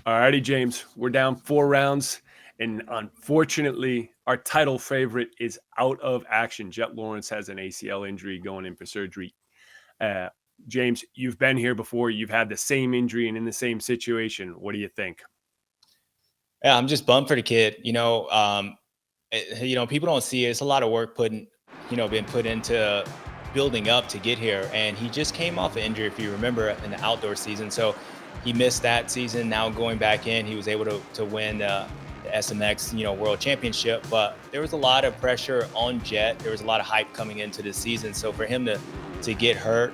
Alrighty, James, we're down 4 rounds, and unfortunately, our title favorite is out of action. Jet Lawrence has an ACL injury going in for surgery. Uh, James, you've been here before. You've had the same injury and in the same situation. What do you think? Yeah, I'm just bummed for the kid. People don't see it. It's a lot of work been put into building up to get here. And he just came off an injury, if you remember, in the outdoor season. So he missed that season. Now going back in, he was able to win the SMX, World Championship. But there was a lot of pressure on Jet. There was a lot of hype coming into the season. So for him to get hurt,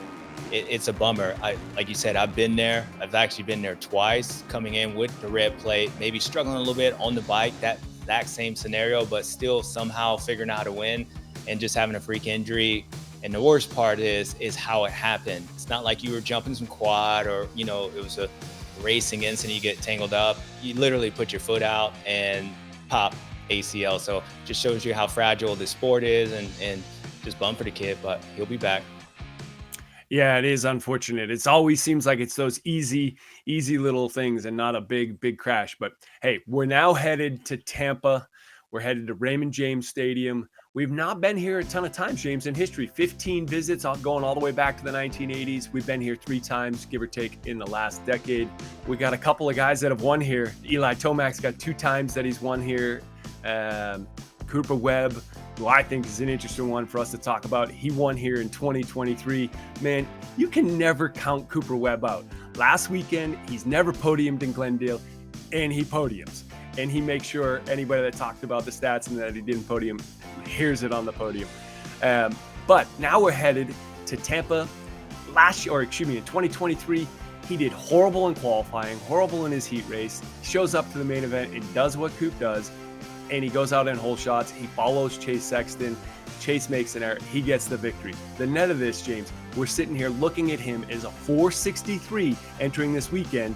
it's a bummer. Like you said, I've been there. I've actually been there twice, coming in with the red plate, maybe struggling a little bit on the bike, that exact same scenario, but still somehow figuring out how to win and just having a freak injury. And the worst part is how it happened. It's not like you were jumping some quad or, it was a racing incident, you get tangled up. You literally put your foot out and pop ACL. So just shows you how fragile this sport is and just bummed for the kid, but he'll be back. Yeah, it is unfortunate. It's always seems like it's those easy little things and not a big crash. But hey, we're now headed to Tampa. We're headed to Raymond James Stadium. We've not been here a ton of times, James, in history. 15 visits going all the way back to the 1980s. We've been here 3 times, give or take, in the last decade. We got a couple of guys that have won here. Eli Tomac's got 2 times that he's won here. Cooper Webb, who I think is an interesting one for us to talk about. He won here in 2023. Man, you can never count Cooper Webb out. Last weekend, he's never podiumed in Glendale, and he podiums. And he makes sure anybody that talked about the stats and that he didn't podium hears it on the podium. But now we're headed to Tampa. In 2023, he did horrible in qualifying, horrible in his heat race, shows up to the main event and does what Coop does. And he goes out in hole shots. He follows Chase Sexton. Chase makes an error. He gets the victory. The net of this, James, we're sitting here looking at him as a 463 entering this weekend.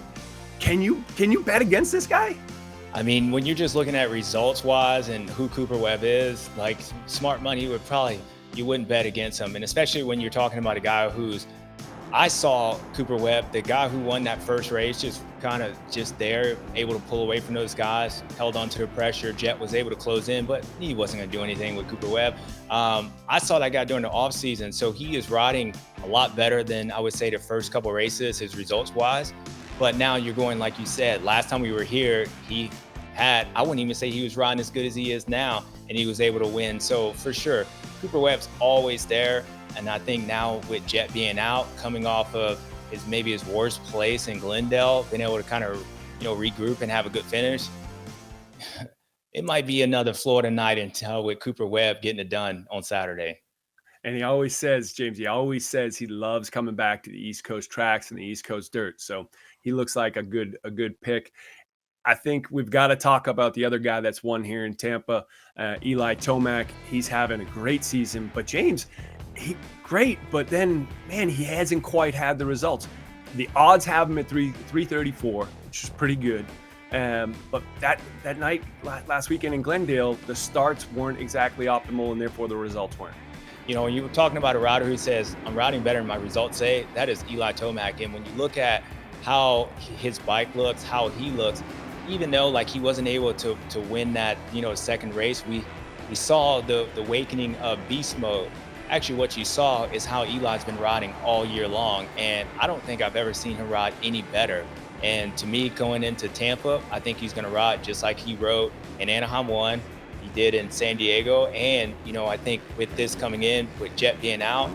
Can you bet against this guy? I mean, when you're just looking at results-wise and who Cooper Webb is, like smart money you wouldn't bet against him. And especially when you're talking about a guy I saw Cooper Webb, the guy who won that first race, just there, able to pull away from those guys, held on to the pressure. Jet was able to close in, but he wasn't going to do anything with Cooper Webb. I saw that guy during the offseason, so he is riding a lot better than I would say the first couple races, his results-wise. But now you're going, like you said, last time we were here, I wouldn't even say he was riding as good as he is now, and he was able to win. So for sure, Cooper Webb's always there. And I think now with Jet being out, coming off of his worst place in Glendale, being able to kind of, regroup and have a good finish, it might be another Florida night until with Cooper Webb getting it done on Saturday. And he always says, James, he loves coming back to the East Coast tracks and the East Coast dirt. So he looks like a good pick. I think we've got to talk about the other guy that's won here in Tampa, Eli Tomac. He's having a great season. But James, great, but then, man, he hasn't quite had the results. The odds have him at 334, which is pretty good. But that night last weekend in Glendale, the starts weren't exactly optimal, and therefore the results weren't. When you were talking about a rider who says, I'm riding better than my results say, that is Eli Tomac. And when you look at how his bike looks, how he looks, even though like he wasn't able to win that, second race, we saw the awakening of beast mode. Actually, what you saw is how Eli's been riding all year long, and I don't think I've ever seen him ride any better. And to me, going into Tampa, I think he's going to ride just like he rode in Anaheim 1, he did in San Diego, and I think with this coming in, with Jet being out,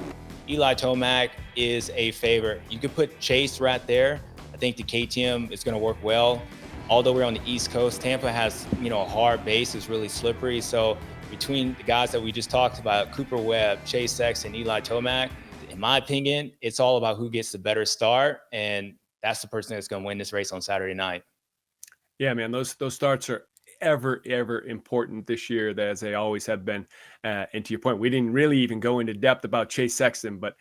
Eli Tomac is a favorite. You could put Chase right there. I think the KTM is going to work well. Although we're on the East Coast, Tampa has a hard base, it's really slippery, so between the guys that we just talked about, Cooper Webb, Chase Sexton, Eli Tomac, in my opinion, it's all about who gets the better start, and that's the person that's going to win this race on Saturday night. Yeah, man, those starts are ever important this year, as they always have been. And to your point, we didn't really even go into depth about Chase Sexton, but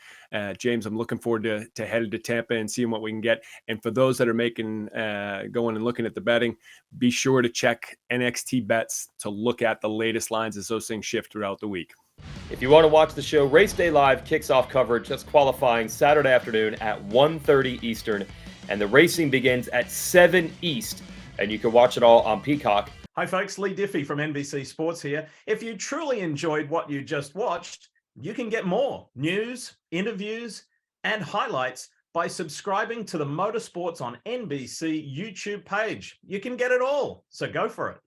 James, I'm looking forward to headed to Tampa and seeing what we can get. And for those that are going and looking at the betting, be sure to check NXT Bets to look at the latest lines as those things shift throughout the week. If you want to watch the show, Race Day Live kicks off coverage. That's qualifying Saturday afternoon at 1:30 Eastern, and the racing begins at 7 East and you can watch it all on Peacock. Hi folks, Lee Diffie from NBC Sports here. If you truly enjoyed what you just watched, you can get more news, interviews, and highlights by subscribing to the Motorsports on NBC YouTube page. You can get it all, so go for it.